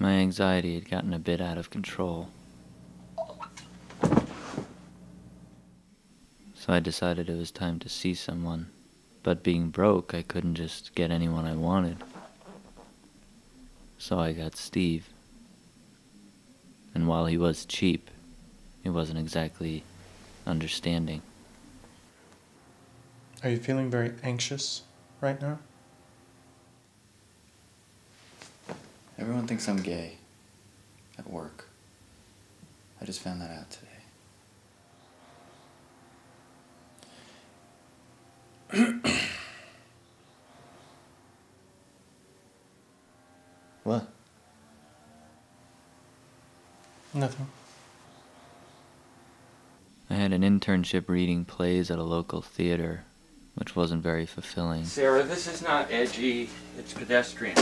My anxiety had gotten a bit out of control. So I decided it was time to see someone. But being broke, I couldn't just get anyone I wanted. So I got Steve. And while he was cheap, he wasn't exactly understanding. Are you feeling very anxious right now? Everyone thinks I'm gay. At work. I just found that out today. What? Nothing. I had an internship reading plays at a local theater, which wasn't very fulfilling. Sarah, this is not edgy, it's pedestrian.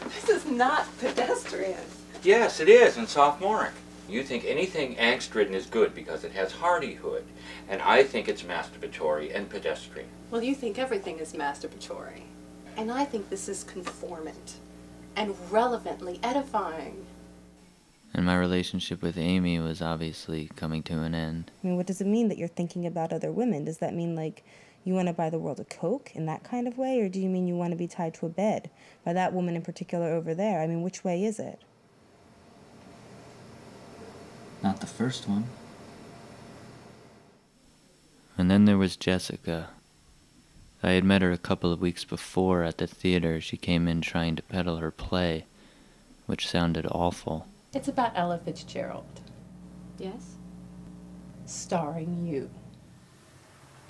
This is not pedestrian. Yes, it is, and sophomoric. You think anything angst-ridden is good because it has hardihood, and I think it's masturbatory and pedestrian. Well, you think everything is masturbatory. And I think this is conformant and relevantly edifying. And my relationship with Amy was obviously coming to an end. I mean, what does it mean that you're thinking about other women? Does that mean, like, you want to buy the world a Coke in that kind of way? Or do you mean you want to be tied to a bed by that woman in particular over there? I mean, which way is it? Not the first one. And then there was Jessica. I had met her a couple of weeks before at the theater. She came in trying to peddle her play, which sounded awful. It's about Ella Fitzgerald. Yes? Starring you.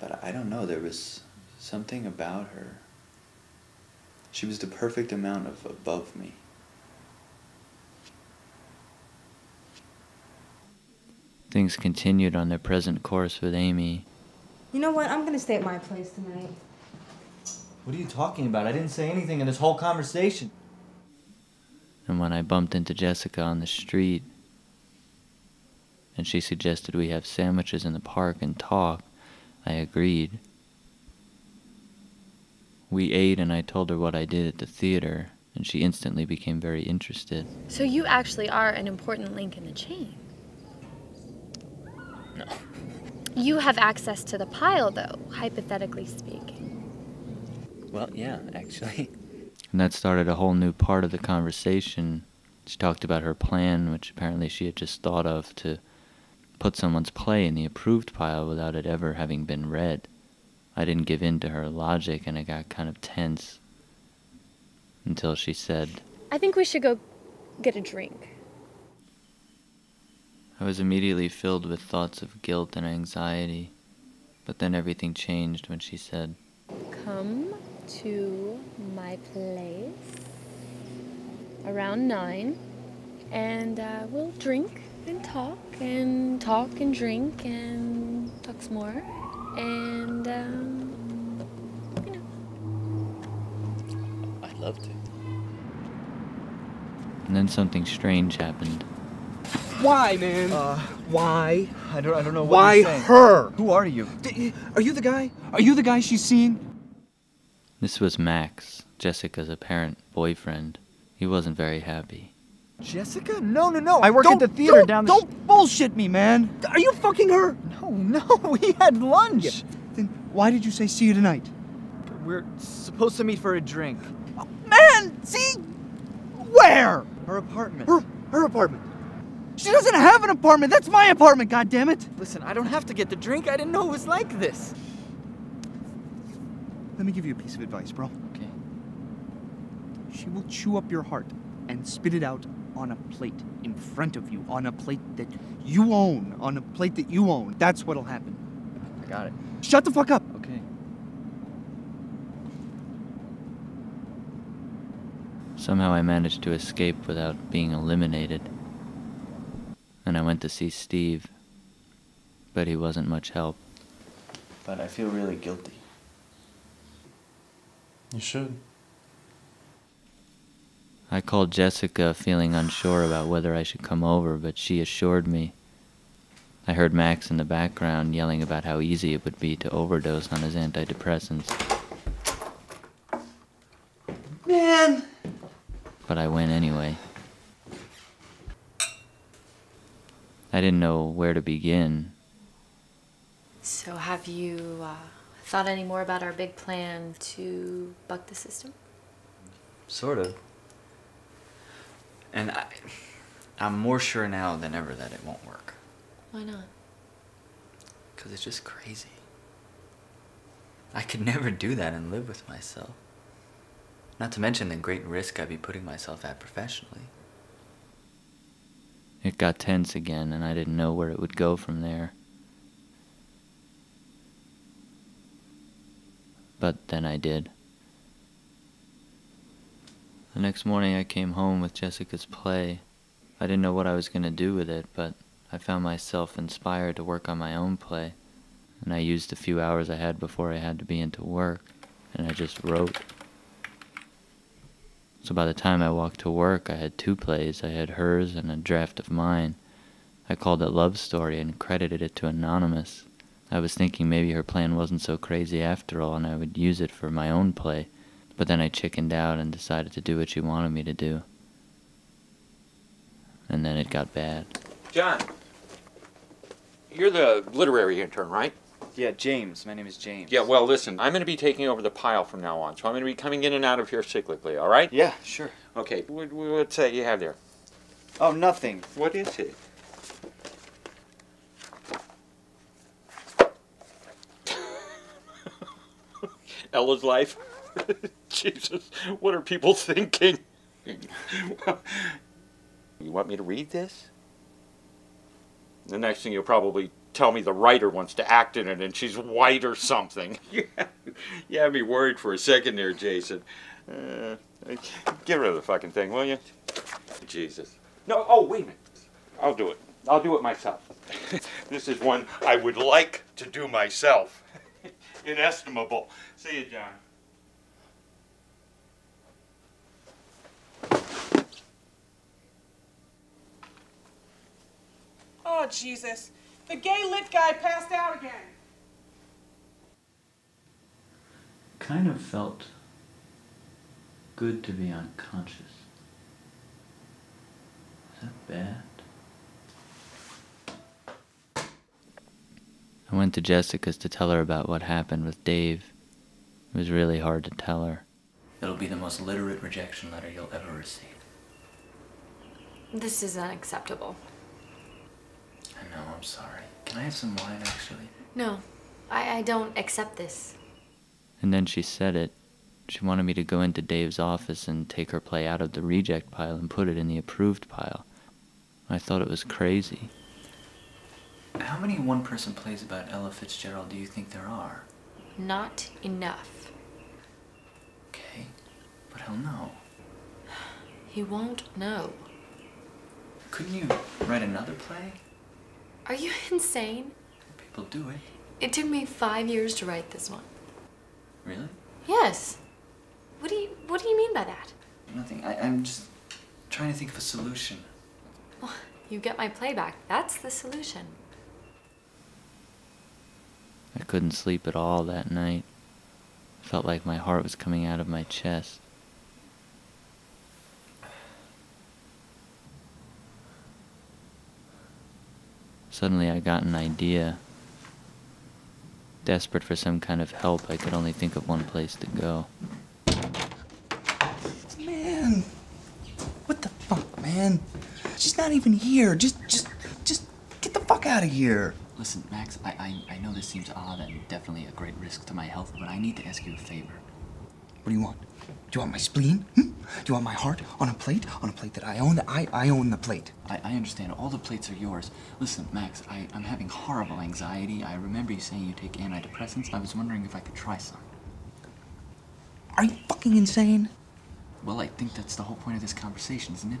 But I don't know, there was something about her. She was the perfect amount of above me. Things continued on their present course with Amy. You know what? I'm going to stay at my place tonight. What are you talking about? I didn't say anything in this whole conversation. And when I bumped into Jessica on the street, and she suggested we have sandwiches in the park and talk, I agreed. We ate and I told her what I did at the theater, and she instantly became very interested. So you actually are an important link in the chain. No. You have access to the pile, though, hypothetically speaking. Well, yeah, actually. And that started a whole new part of the conversation. She talked about her plan, which apparently she had just thought of, to put someone's play in the approved pile without it ever having been read. I didn't give in to her logic, and I got kind of tense until she said, I think we should go get a drink. I was immediately filled with thoughts of guilt and anxiety, but then everything changed when she said, Come to my place around 9, and we'll drink and talk and drink and talk some more, and you know. I'd love to. and then something strange happened. Why, man? Why? I don't know what Why you're saying. her? Who are you? Are you the guy? Are you the guy she's seeing? This was Max, Jessica's apparent boyfriend. He wasn't very happy. Jessica? No. I work at the theater down the... Don't bullshit me, man. Are you fucking her? No, we had lunch. Yeah. Then why did you say see you tonight? We're supposed to meet for a drink. Oh, man, see? Where? Her apartment. Her apartment. She doesn't have an apartment. That's my apartment, goddammit. Listen, I don't have to get the drink. I didn't know it was like this. Let me give you a piece of advice, bro. Okay. She will chew up your heart and spit it out on a plate in front of you, on a plate that you own, on a plate that you own. That's what'll happen. I got it. Shut the fuck up. Okay. Somehow I managed to escape without being eliminated. And I went to see Steve, but he wasn't much help. But I feel really guilty. You should. I called Jessica, feeling unsure about whether I should come over, but she assured me. I heard Max in the background yelling about how easy it would be to overdose on his antidepressants. Man! But I went anyway. I didn't know where to begin. So have you thought any more about our big plan to buck the system? Sort of. And I'm more sure now than ever that it won't work. Why not? Because it's just crazy. I could never do that and live with myself. Not to mention the great risk I'd be putting myself at professionally. It got tense again, and I didn't know where it would go from there. But then I did. The next morning I came home with Jessica's play. I didn't know what I was going to do with it, but I found myself inspired to work on my own play. And I used the few hours I had before I had to be into work, and I just wrote. So by the time I walked to work, I had 2 plays. I had hers and a draft of mine. I called it Love Story and credited it to Anonymous. I was thinking maybe her plan wasn't so crazy after all, and I would use it for my own play. But then I chickened out and decided to do what she wanted me to do. And then it got bad. John, you're the literary intern, right? Yeah, James. My name is James. Yeah, well, listen, I'm going to be taking over the pile from now on, so I'm going to be coming in and out of here cyclically, all right? Yeah, sure. Okay, what's that you have there? Oh, nothing. What is it? Ella's life? Jesus, what are people thinking? You want me to read this? The next thing you'll probably tell me the writer wants to act in it and she's white or something. You had me worried for a second there, Jason. Get rid of the fucking thing, will you? Jesus. No, oh, wait a minute. I'll do it. I'll do it myself. This is one I would like to do myself. Inestimable. See you, John. Oh, Jesus. The gay lit guy passed out again. Kind of felt good to be unconscious. Is that bad? I went to Jessica's to tell her about what happened with Dave. It was really hard to tell her. It'll be the most literate rejection letter you'll ever receive. This is unacceptable. I know, I'm sorry. Can I have some wine, actually? No, I don't accept this. And then she said it. She wanted me to go into Dave's office and take her play out of the reject pile and put it in the approved pile. I thought it was crazy. How many one-person plays about Ella Fitzgerald do you think there are? Not enough. Okay, but he'll know. He won't know. Couldn't you write another play? Are you insane? People do it. It took me 5 years to write this one. Really? Yes. What do you mean by that? Nothing. I'm just trying to think of a solution. Well, you get my play back. That's the solution. I couldn't sleep at all that night. I felt like my heart was coming out of my chest. Suddenly I got an idea. Desperate for some kind of help, I could only think of one place to go. Man, what the fuck, man? She's not even here. Just get the fuck out of here. Listen, Max, I know this seems odd and definitely a great risk to my health, but I need to ask you a favor. What do you want? Do you want my spleen? Do you want my heart on a plate? On a plate that I own? I own the plate. I understand. All the plates are yours. Listen, Max, I'm having horrible anxiety. I remember you saying you take antidepressants. I was wondering if I could try some. Are you fucking insane? Well, I think that's the whole point of this conversation, isn't it?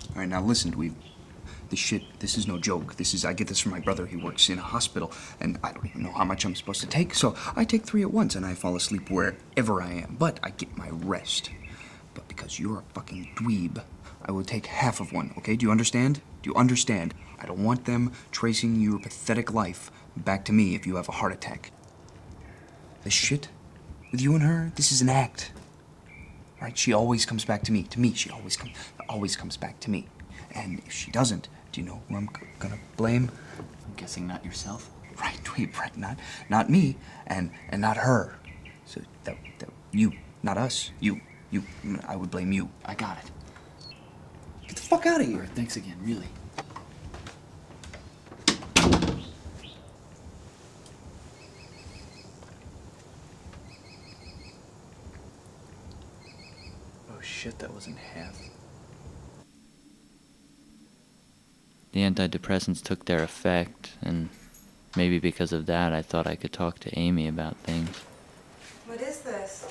All right, now listen, this is no joke. I get this from my brother. He works in a hospital, and I don't even know how much I'm supposed to take, so I take 3 at once, and I fall asleep wherever I am, but I get my rest. But because you're a fucking dweeb, I will take half of one, okay? Do you understand? Do you understand? I don't want them tracing your pathetic life back to me if you have a heart attack. This shit with you and her, this is an act. Right? She always comes back to me. To me, she always comes back to me. And if she doesn't, do you know who I'm gonna blame? I'm guessing not yourself. Right, not me, and not her. So that you, not us. You. I would blame you. I got it. Get the fuck out of here. Right, thanks again, really. Oh shit, that wasn't half. The antidepressants took their effect, and maybe because of that, I thought I could talk to Amy about things. What is this?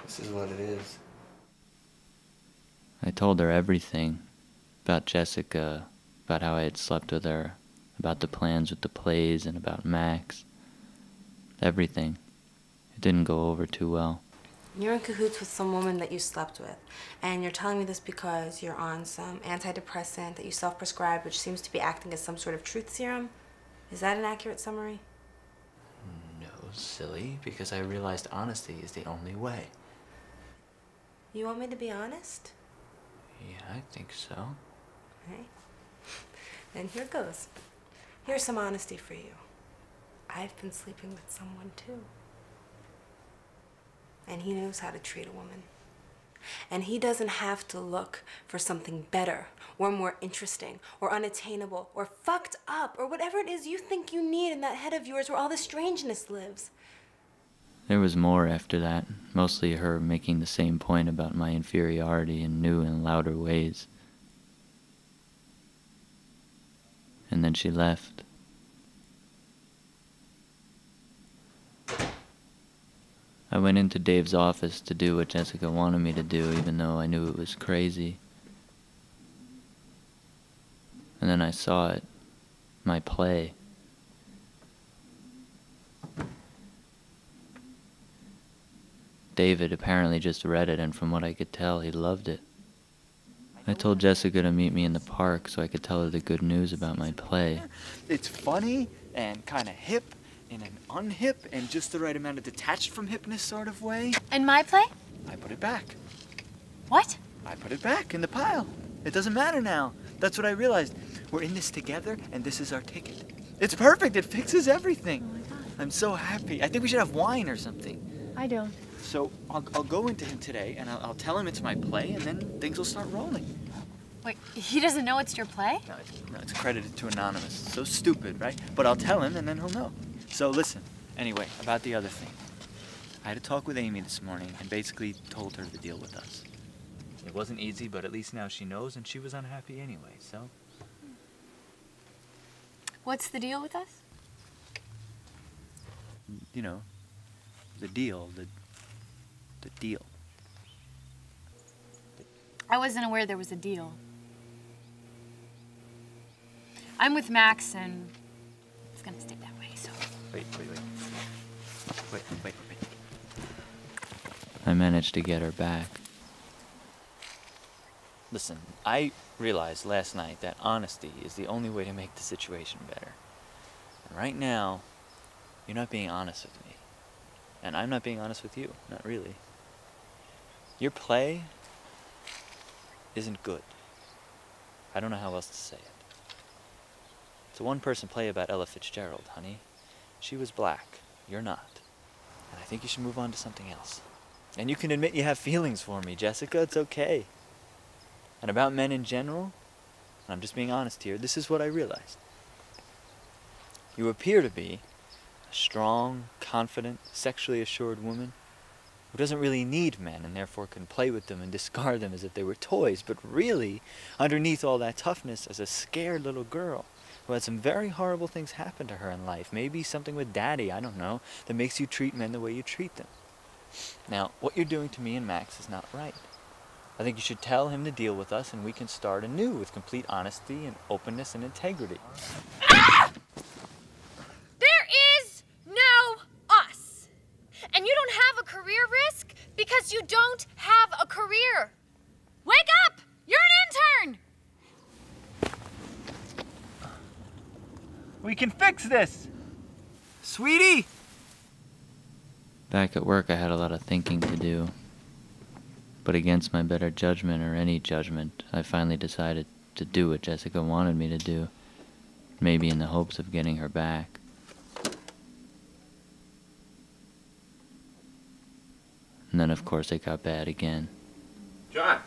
This is what it is. I told her everything about Jessica, about how I had slept with her, about the plans with the plays, and about Max. Everything. It didn't go over too well. You're in cahoots with some woman that you slept with, and you're telling me this because you're on some antidepressant that you self-prescribed, which seems to be acting as some sort of truth serum? Is that an accurate summary? No, silly, because I realized honesty is the only way. You want me to be honest? Yeah, I think so. Okay. Then here goes. Here's some honesty for you. I've been sleeping with someone too. And he knows how to treat a woman. And he doesn't have to look for something better or more interesting or unattainable or fucked up or whatever it is you think you need in that head of yours where all the strangeness lives. There was more after that, mostly her making the same point about my inferiority in new and louder ways. And then she left. I went into Dave's office to do what Jessica wanted me to do, even though I knew it was crazy. And then I saw it, my play. David apparently just read it, and from what I could tell, he loved it. I told Jessica to meet me in the park so I could tell her the good news about my play. It's funny and kind of hip in an unhip and just the right amount of detached from hipness sort of way. And my play? I put it back. What? I put it back in the pile. It doesn't matter now. That's what I realized. We're in this together, and this is our ticket. It's perfect. It fixes everything. Oh my God. I'm so happy. I think we should have wine or something. I don't. So I'll go into him today, and I'll tell him it's my play, and then things will start rolling. Wait, he doesn't know it's your play? No, it's credited to Anonymous. So stupid, right? But I'll tell him, and then he'll know. So listen, anyway, about the other thing. I had a talk with Amy this morning and basically told her to deal with us. It wasn't easy, but at least now she knows, and she was unhappy anyway, so. What's the deal with us? You know, the deal, the deal. I wasn't aware there was a deal. I'm with Max, and it's gonna stay that way, so. Wait. I managed to get her back. Listen, I realized last night that honesty is the only way to make the situation better. And right now, you're not being honest with me. And I'm not being honest with you, not really. Your play isn't good. I don't know how else to say it. It's a one-person play about Ella Fitzgerald, honey. She was black. You're not. And I think you should move on to something else. And you can admit you have feelings for me, Jessica. It's okay. And about men in general, and I'm just being honest here, this is what I realized. You appear to be a strong, confident, sexually assured woman who doesn't really need men and therefore can play with them and discard them as if they were toys, but really, underneath all that toughness, is a scared little girl who had some very horrible things happen to her in life. Maybe something with daddy, I don't know, that makes you treat men the way you treat them. Now, what you're doing to me and Max is not right. I think you should tell him to deal with us, and we can start anew with complete honesty and openness and integrity. Ah! There is no us. And you don't have a career risk because you don't have a career. Wake up! You're an intern! We can fix this! Sweetie! Back at work, I had a lot of thinking to do. But against my better judgment, or any judgment, I finally decided to do what Jessica wanted me to do. Maybe in the hopes of getting her back. And then, of course, it got bad again. John,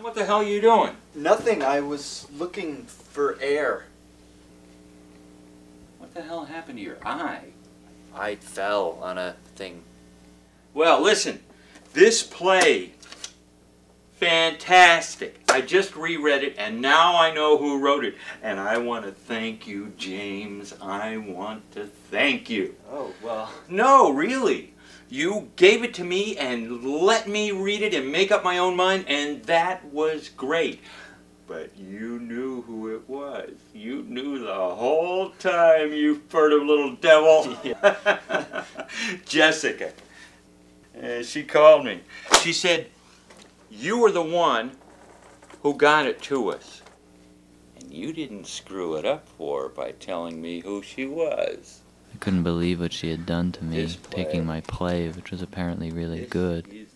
what the hell are you doing? Nothing. I was looking for air. What the hell happened to your eye? I fell on a thing. Well, listen, this play, fantastic. I just reread it, and now I know who wrote it. And I want to thank you, James. I want to thank you. Oh, well. No, really. You gave it to me and let me read it and make up my own mind, and that was great. But you knew who it was. You knew the whole time, you furtive little devil. Jessica. She called me. She said, you were the one who got it to us. And you didn't screw it up for her by telling me who she was. I couldn't believe what she had done to me, taking my play, which was apparently really good.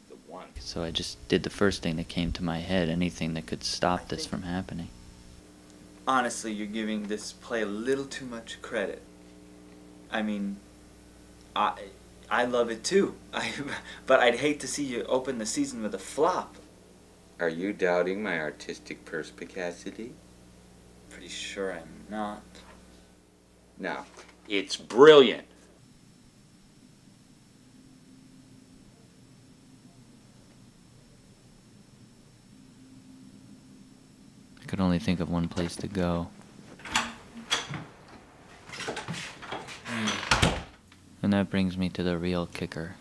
So I just did the first thing that came to my head, anything that could stop this from happening. Honestly, you're giving this play a little too much credit. I mean, I love it too. But I'd hate to see you open the season with a flop. Are you doubting my artistic perspicacity? Pretty sure I'm not. No, it's brilliant. I could only think of one place to go. And that brings me to the real kicker.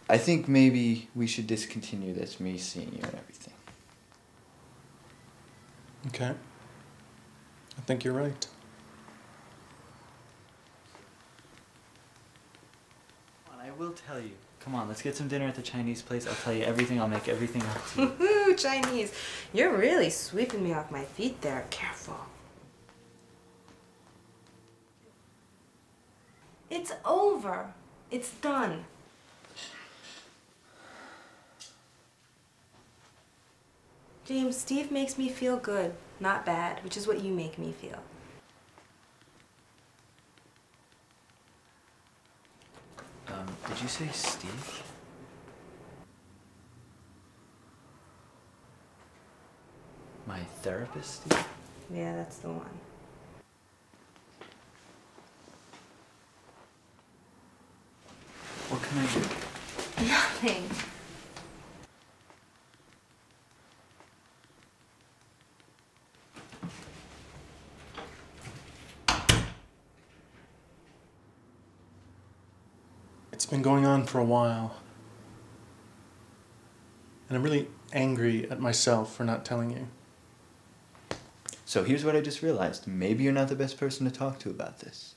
I think maybe we should discontinue this, me seeing you and everything. Okay. I think you're right. I will tell you. Come on, let's get some dinner at the Chinese place. I'll tell you everything. I'll make everything up to you. Woohoo, Chinese. You're really sweeping me off my feet there. Careful. It's over. It's done. James, Steve makes me feel good, not bad, which is what you make me feel. Did you say Steve? My therapist, Steve? Yeah, that's the one. What can I do? Nothing. It's been going on for a while. And I'm really angry at myself for not telling you. So here's what I just realized. Maybe you're not the best person to talk to about this.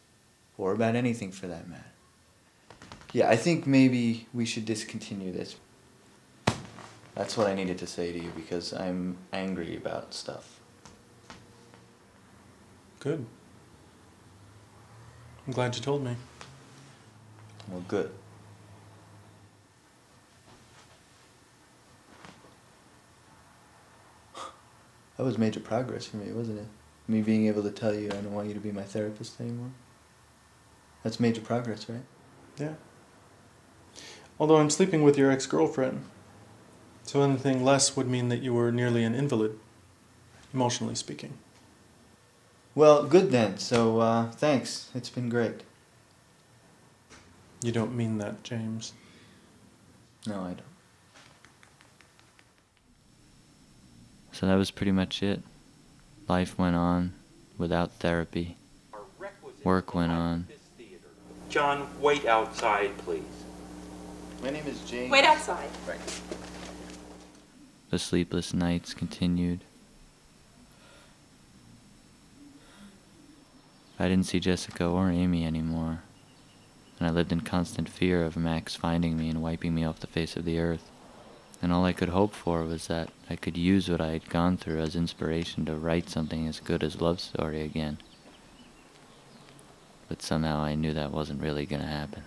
Or about anything for that matter. Yeah, I think maybe we should discontinue this. That's what I needed to say to you because I'm angry about stuff. Good. I'm glad you told me. Well, good. That was major progress for me, wasn't it? Me being able to tell you I don't want you to be my therapist anymore. That's major progress, right? Yeah. Although I'm sleeping with your ex-girlfriend. So anything less would mean that you were nearly an invalid, emotionally speaking. Well, good then. So, thanks. It's been great. You don't mean that, James. No, I don't. So that was pretty much it. Life went on without therapy. Work went on. John, wait outside, please. My name is James. Wait outside. Right. The sleepless nights continued. I didn't see Jessica or Amy anymore, and I lived in constant fear of Max finding me and wiping me off the face of the earth. And all I could hope for was that I could use what I had gone through as inspiration to write something as good as Love Story again. But somehow I knew that wasn't really going to happen.